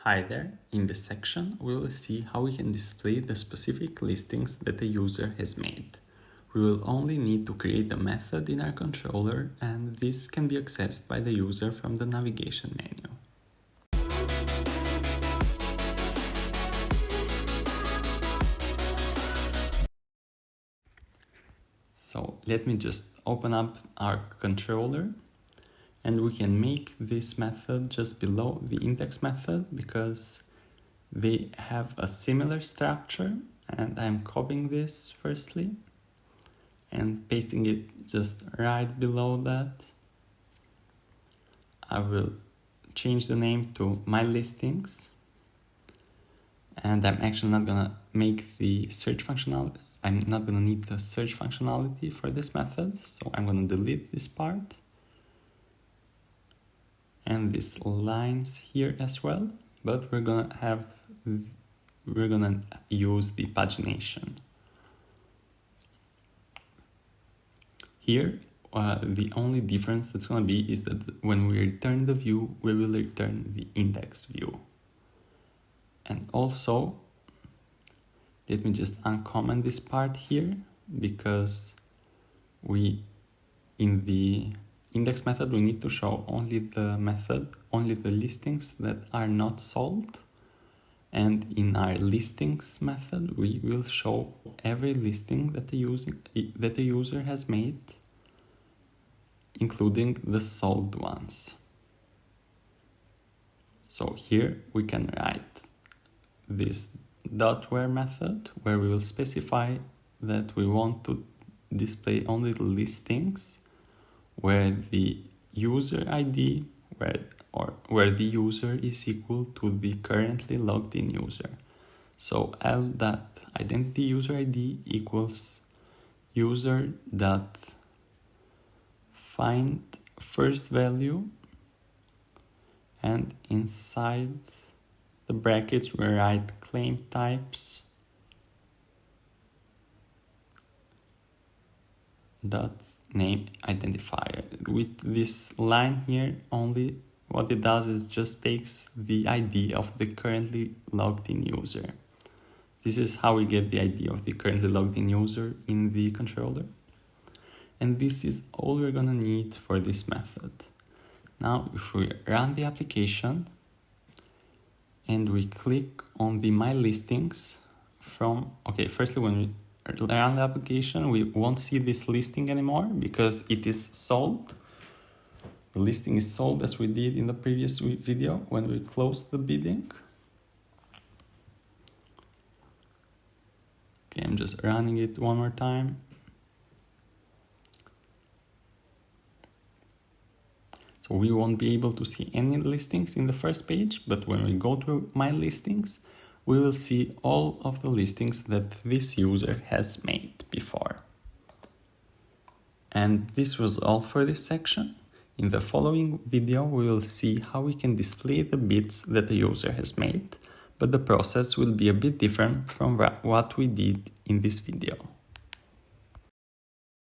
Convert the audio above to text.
Hi there, in this section we will see how we can display the specific listings that the user has made. We will only need to create a method in our controller, and this can be accessed by the user from the navigation menu. So let me just open up our controller, and we can make this method just below the index method because they have a similar structure, and I'm copying this firstly and pasting it just right below that. I will change the name to MyListings, and I'm actually not gonna make the search functionality. I'm not gonna need the search functionality for this method, so I'm gonna delete this part and these lines here as well, but we're gonna use the pagination. Here, the only difference that's gonna be is that when we return the view, we will return the index view. And also, let me just uncomment this part here, because in the index method, we need to show only the listings that are not sold. And in our listings method, we will show every listing that the user has made, including the sold ones. So here we can write this .where method, where we will specify that we want to display only the listings where the user ID where the user is equal to the currently logged in user. So l.identity user ID equals user.find first value, and inside the brackets we write claim types dot name identifier. With this line here, only what it does is just takes the ID of the currently logged in user. This is how we get the ID of the currently logged in user in the controller. And this is all we're gonna need for this method. Now, if we run the application and we click on the My Listings firstly, when we run the application, we won't see this listing anymore because it is sold. The listing is sold as we did in the previous video when we closed the bidding. Okay, I'm just running it one more time. So we won't be able to see any listings in the first page, but when we go to My Listings, we will see all of the listings that this user has made before. And this was all for this section. In the following video, we will see how we can display the bids that the user has made, but the process will be a bit different from what we did in this video.